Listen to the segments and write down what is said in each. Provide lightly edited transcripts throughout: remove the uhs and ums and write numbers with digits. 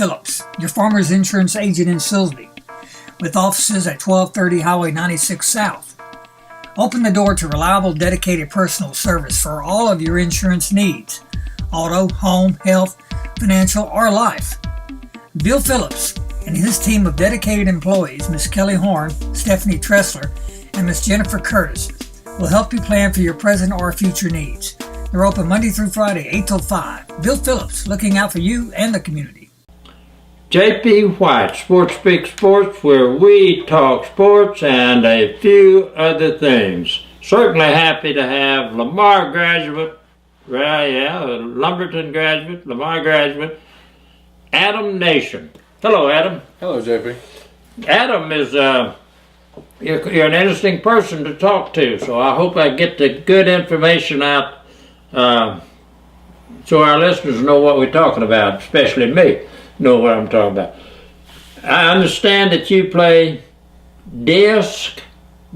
Phillips, your farmer's insurance agent in Silsbee, with offices at 1230 Highway 96 South. Open the door to reliable, dedicated personal service for all of your insurance needs: auto, home, health, financial, or life. Bill Phillips and his team of dedicated employees, Miss Kelly Horn, Stephanie Tressler, and Miss Jennifer Curtis, will help you plan for your present or future needs. They're open Monday through Friday, 8 till 5. Bill Phillips, looking out for you and the community. J.P. White, SportsSpeak Sports, where we talk sports and a few other things. Certainly happy to have Lamar graduate, Lumberton graduate, Lamar graduate, Adam Nation. Hello, Adam. Hello, JP. Adam is you're an interesting person to talk to, so I hope I get the good information out so our listeners know what we're talking about, especially me know what I'm talking about. I understand that you play disc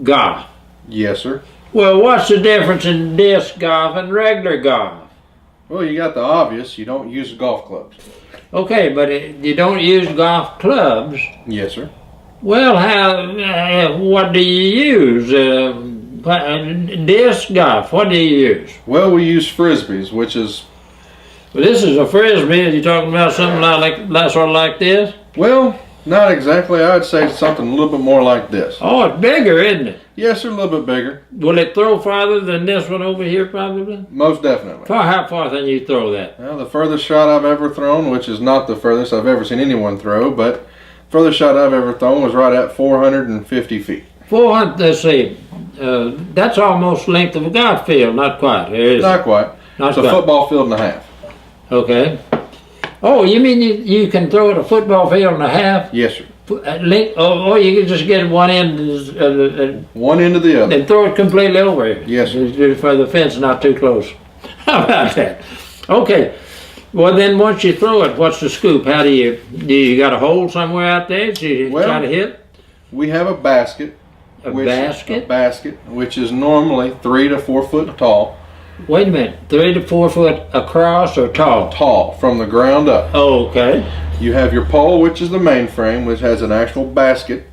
golf. Yes, sir. Well, what's the difference in disc golf and regular golf? Well, you got the obvious. You don't use golf clubs. Okay, but you don't use golf clubs. Yes, sir. Well, what do you use? Disc golf, what do you use? Well, we use frisbees, which is... Well, this is a frisbee. Are you talking about something like sort of like this? Well, not exactly. I'd say something a little bit more like this. Oh, it's bigger, isn't it? Yes, sir, a little bit bigger. Will it throw farther than this one over here, probably? Most definitely. How far can you throw that? Well, the furthest shot I've ever thrown, which is not the furthest I've ever seen anyone throw, but furthest shot I've ever thrown was right at 450 feet. 400, let's see. That's almost the length of a golf field, not quite. Not quite. It's a football field and a half. Okay. Oh, you mean you can throw it a football field and a half? Yes, sir. Or you can just get one end one end to the other and throw it completely over here. Yes, sir. For the fence not too close. How about that? Okay. Well, then once you throw it, what's the scoop? How do you got a hole somewhere out there that you try to hit? We have a basket. A basket, which is normally 3 to 4 foot tall. Wait a minute, 3 to 4 foot across or tall? Tall, from the ground up. Oh, okay. You have your pole, which is the main frame, which has an actual basket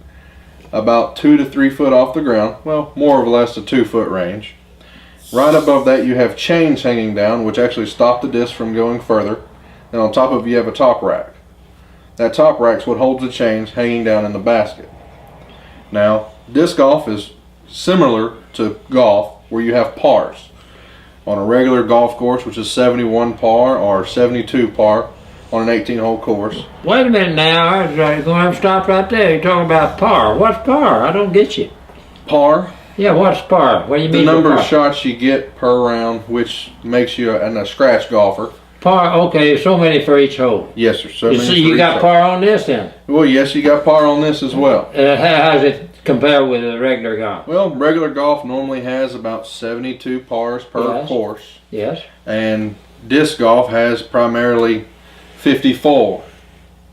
about 2 to 3 foot off the ground. Well, more or less a 2 foot range. Right above that you have chains hanging down, which actually stop the disc from going further. And on top of it you have a top rack. That top rack's what holds the chains hanging down in the basket. Now, disc golf is similar to golf, where you have pars. On a regular golf course, which is 71 par or 72 par on an 18-hole course. Wait a minute now, I'm going to have to stop right there. You're talking about par. What's par? I don't get you. Par? Yeah, what's par? What do you mean? The number of shots you get per round, which makes you a scratch golfer. Par, okay, so many for each hole. Yes, sir. So many you got par on this then? Well, yes, you got par on this as well. How does it compare with a regular golf? Well, regular golf normally has about 72 pars per course. Yes. And disc golf has primarily 54.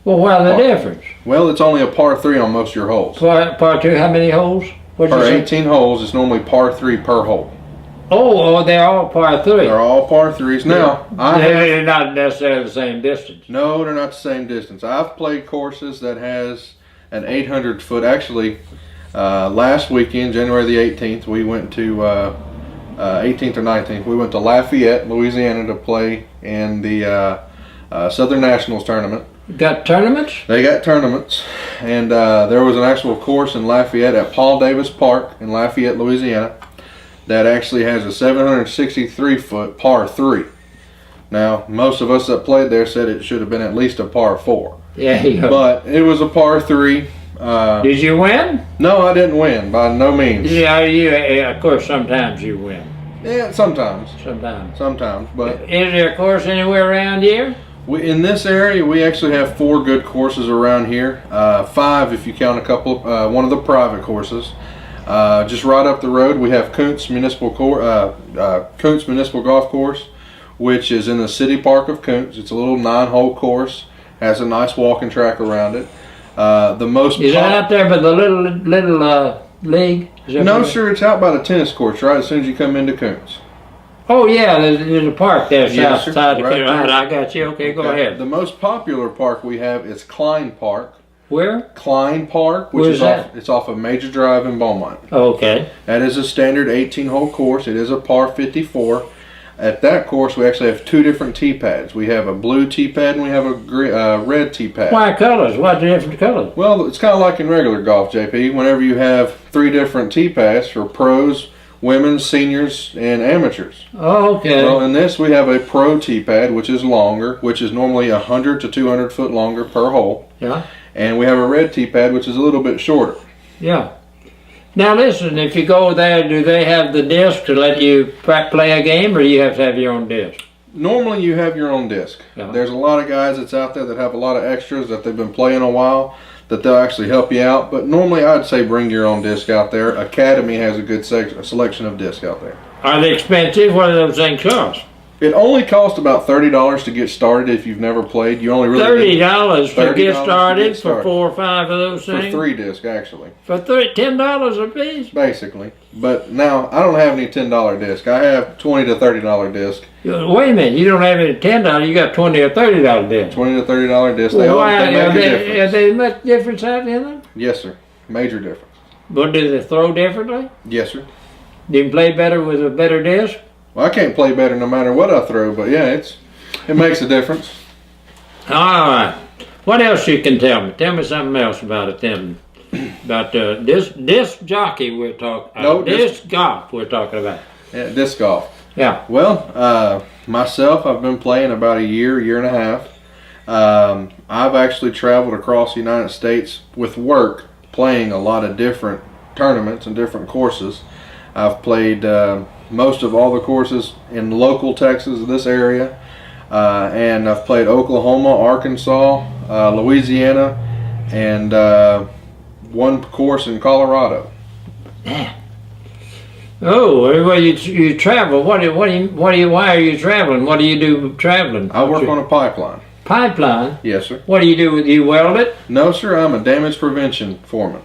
Well, what's the difference? Well, it's only a par 3 on most of your holes. Par 2, how many holes? Per 18 holes, it's normally par 3 per hole. Oh, they're all par 3. They're all par 3s. Now, they're not necessarily the same distance. No, they're not the same distance. I've played courses that has an 800 foot. Actually, last weekend, January the 18th, we went to 18th or 19th. We went to Lafayette, Louisiana, to play in the Southern Nationals tournament. Got tournaments? They got tournaments, and there was an actual course in Lafayette at Paul Davis Park in Lafayette, Louisiana, that actually has a 763 foot par 3. Now, most of us that played there said it should have been at least a par 4. Yeah. But it was a par 3. Did you win? No, I didn't win, by no means. Yeah, of course, sometimes you win. Yeah, sometimes. Sometimes. But is there a course anywhere around here? In this area, we actually have 4 good courses around here. 5 if you count a couple, one of the private courses. Just right up the road, we have Kuntz Municipal Golf Course, which is in the city park of Kuntz. It's a little 9-hole course, has a nice walking track around it. Is that out there by the little league? No, sir, it's out by the tennis courts, right as soon as you come into Kuntz. Oh yeah, there's a park there Yes, south sir. side of Right Carolina. there. I got you. Okay, go ahead. The most popular park we have is Klein Park. Where? Klein Park, which Where's is that? it's off of Major Drive in Beaumont. Okay. That is a standard 18-hole course. It is a par 54. At that course, we actually have two different tee pads. We have a blue tee pad and we have a red tee pad. Why colors? What's the different colors? Well, it's kind of like in regular golf, JP. Whenever you have three different tee pads for pros, women's, seniors, and amateurs. Oh, okay. Well, in this, we have a pro tee pad, which is longer, which is normally 100 to 200 foot longer per hole. Yeah. And we have a red tee pad, which is a little bit shorter. Yeah. Now listen, if you go there, do they have the disc to let you play a game, or do you have to have your own disc? Normally, you have your own disc. Yeah. There's a lot of guys that's out there that have a lot of extras that they've been playing a while that they'll actually help you out. But normally, I'd say bring your own disc out there. Academy has a good selection of disc out there. Are they expensive? What do those things cost? It only costs about $30 to get started if you've never played. You only really $30 to $30 get to started get started. for 4 or 5 of those for things? 3 discs actually, For $10 a piece? basically. But now I don't have any $10 disc. I have $20 to $30 disc. Wait a minute, you don't have any $10, you got $20 or $30 disc. $20 to $30 disc. They all they make a difference. Are they much difference out in them? Yes, sir. Major difference. But do they throw differently? Yes, sir. Do you play better with a better disc? Well, I can't play better no matter what I throw, but yeah, it makes a difference. All right. What else you can tell me? Tell me something else about it then. About disc jockey we're talking. No, disc golf we're talking about. Yeah, disc golf. Yeah. Well, myself, I've been playing about a year and a half. I've actually traveled across the United States with work, playing a lot of different tournaments and different courses. I've played most of all the courses in local Texas, this area, and I've played Oklahoma, Arkansas, Louisiana, and one course in Colorado. Yeah. Oh, well, you travel. Why are you traveling? What do you do traveling? I work on a pipeline. Pipeline? Yes, sir. What do? You weld it? No, sir. I'm a damage prevention foreman.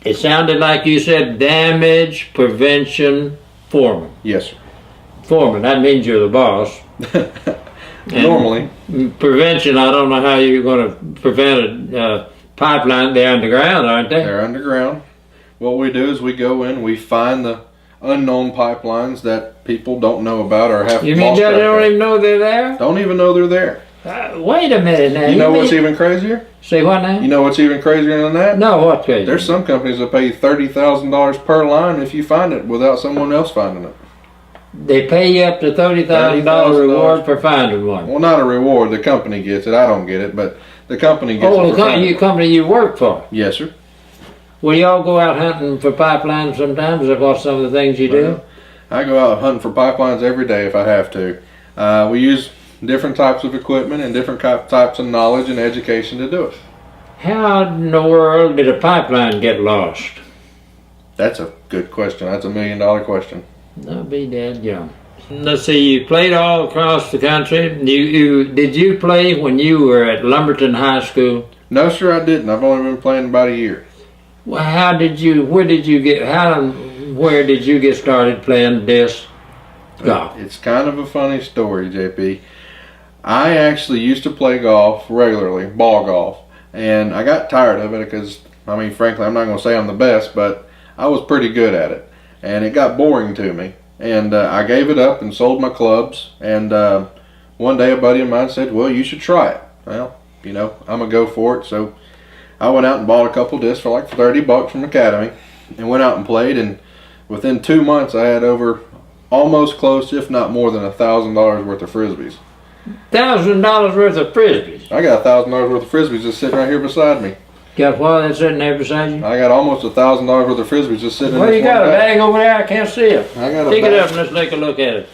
It sounded like you said damage prevention foreman. Yes, sir. Foreman, that means you're the boss. Normally. Prevention, I don't know how you're going to prevent a pipeline. They're underground, aren't they? They're underground. What we do is we go in, we find the unknown pipelines that people don't know about or have You mean lost they track don't of. even know they're there? Don't even know they're there. Wait a minute now. You know what's even crazier? Say what now? You know what's even crazier than that? No, what's crazy? There's some companies that pay $30,000 per line if you find it without someone else finding it. They pay you up to $30,000 $30,000 reward for finding one. Well, not a reward. The company gets it. I don't get it, but the company gets Oh, it. the for finding it. company you work for. Yes, sir. Will y'all go out hunting for pipelines sometimes? Is that what some of the things you do? Well, I go out hunting for pipelines every day if I have to. We use different types of equipment and different types of knowledge and education to do it. How in the world did a pipeline get lost? That's a good question. That's $1 million question. I'll be dead young. Let's see, you played all across the country. Did you play when you were at Lumberton High School? No, sir, I didn't. I've only been playing about a year. Well, where did you get started playing disc golf? It's kind of a funny story, JP. I actually used to play golf regularly, ball golf, and I got tired of it because, I mean, frankly, I'm not going to say I'm the best, but I was pretty good at it, and it got boring to me, and I gave it up and sold my clubs, and one day a buddy of mine said, well, you should try it. Well, you know, I'm going to go for it, so I went out and bought a couple discs for like $30 from Academy, and went out and played, and within 2 months I had over almost close, if not more than $1,000 worth of frisbees. $1,000 worth of frisbees. I got $1,000 worth of frisbees just sitting right here beside me. Got what that's sitting there beside you? I got almost $1,000 worth of frisbees just sitting in Well, this you got one a bag. bag over there. I can't see it. I got a Pick it bag. up and let's take a look at it.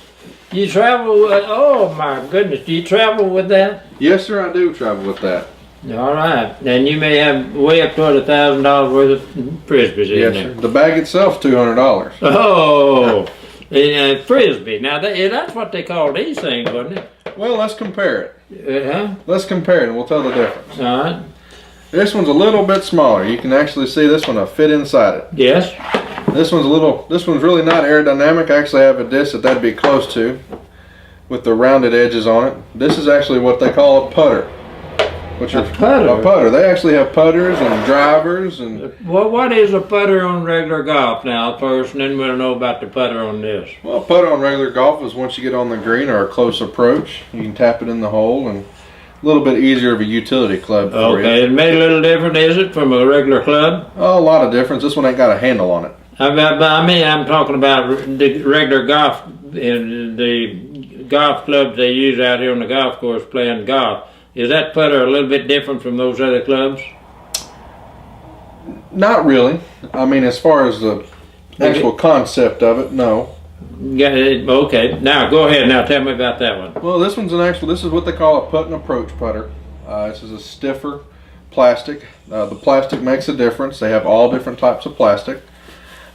You travel with, oh my goodness, do you travel with that? Yes, sir, I do travel with that. All right, and you may have way up toward $1,000 worth of frisbees in Yes, there. sir. The bag itself, $200. Oh, and frisbee. Now that's what they call these things, wasn't it? Well, let's compare it. Huh? Let's compare it and we'll tell the difference. All right. This one's a little bit smaller. You can actually see this one will fit inside it. Yes. This one's really not aerodynamic. I actually have a disc that'd be close to, with the rounded edges on it. This is actually what they call a putter. A putter. They actually have putters and drivers and. Well, what is a putter on regular golf now first, and then we'll know about the putter on this. Well, a putter on regular golf is once you get on the green or a close approach, you can tap it in the hole, and a little bit easier of a utility club for you. Okay, it made a little difference, is it, from a regular club? Oh, a lot of difference. This one ain't got a handle on it. I'm talking about the regular golf, the golf clubs they use out here on the golf course playing golf. Is that putter a little bit different from those other clubs? Not really. I mean, as far as the actual concept of it, no. Yeah, okay. Now, go ahead. Now, tell me about that one. Well, this is what they call a putt and approach putter. This is a stiffer plastic. The plastic makes a difference. They have all different types of plastic.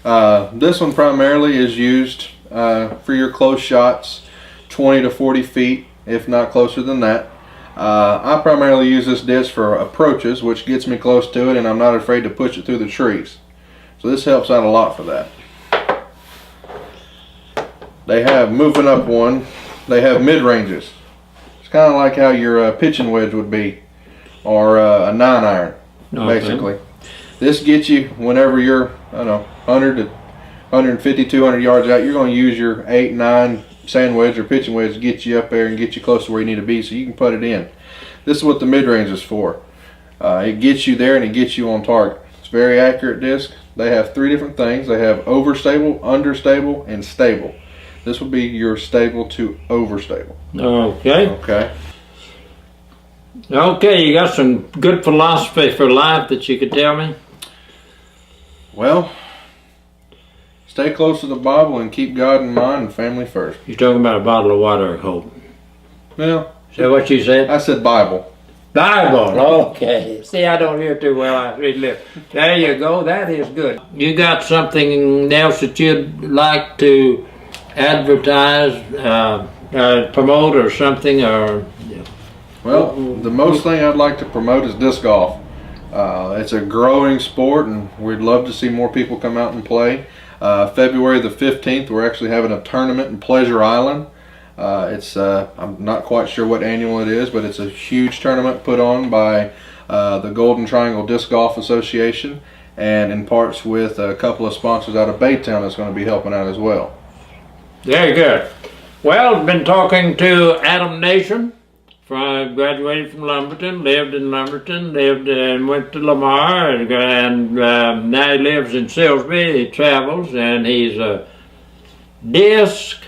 This one primarily is used for your close shots, 20 to 40 feet, if not closer than that. I primarily use this disc for approaches, which gets me close to it and I'm not afraid to push it through the trees. So this helps out a lot for that. They have, moving up one, they have mid-ranges. It's kind of like how your pitching wedge would be, or a 9-iron, basically. This gets you whenever you're, 100 to 150, 200 yards out, you're going to use your 8, 9 sand wedge or pitching wedge to get you up there and get you close to where you need to be so you can put it in. This is what the mid-range is for. It gets you there and it gets you on target. It's a very accurate disc. They have 3 different things. They have overstable, understable, and stable. This will be your stable to overstable. Okay. Okay, you got some good philosophy for life that you could tell me? Well, stay close to the Bible and keep God in mind and family first. You're talking about a bottle of water, I hope. Well, is that what you said? I said Bible. Bible, okay. See, I don't hear too well. I read lips. There you go. That is good. You got something else that you'd like to advertise, promote, or something, or? Well, the most thing I'd like to promote is disc golf. It's a growing sport, and we'd love to see more people come out and play. February the 15th, we're actually having a tournament in Pleasure Island. I'm not quite sure what annual it is, but it's a huge tournament put on by the Golden Triangle Disc Golf Association, and in parts with a couple of sponsors out of Baytown that's going to be helping out as well. Very good. Well, I've been talking to Adam Nation. Graduated from Lumberton, lived in Lumberton, lived and went to Lamar, and now he lives in Silsbee. He travels, and he's a disc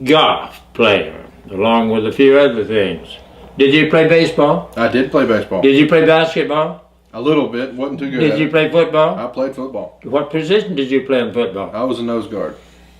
golf player, along with a few other things. Did you play baseball? I did play baseball. Did you play basketball? A little bit, wasn't too good. Did you play football? I played football. What position did you play in football? I was a nose guard.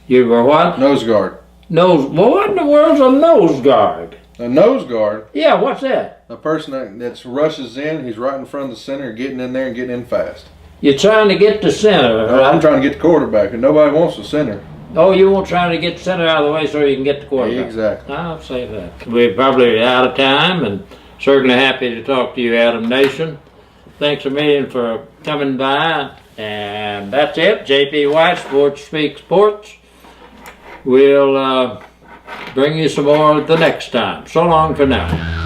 You were what? Nose guard. Well, what in the world's a nose guard? A nose guard? Yeah, what's that? A person that rushes in, he's right in front of the center, getting in there and getting in fast. You're trying to get the center, right? I'm trying to get the quarterback, and nobody wants the center. Oh, you won't try to get the center out of the way so you can get the quarterback. Exactly. I'll say that. We're probably out of time, and certainly happy to talk to you, Adam Nation. Thanks a million for coming by, and that's it. J.P. White, SportsSpeak Sports. We'll bring you some more the next time. So long for now.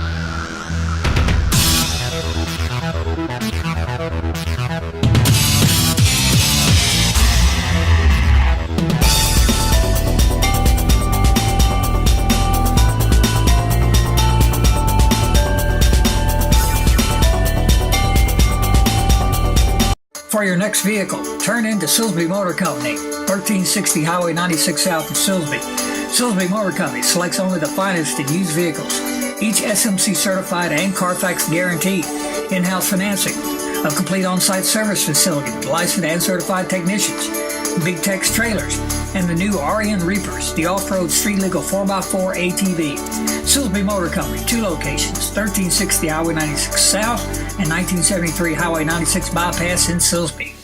For your next vehicle, turn into Silsbee Motor Company, 1360 Highway 96 South in Silsbee. Silsbee Motor Company selects only the finest in used vehicles, each SMC certified and Carfax guaranteed. In-house financing, a complete on-site service facility with licensed and certified technicians, Big Tex trailers, and the new RN Reapers, the off-road street legal 4x4 ATV. Silsbee Motor Company, 2 locations, 1360 Highway 96 South and 1973 Highway 96 Bypass in Silsbee.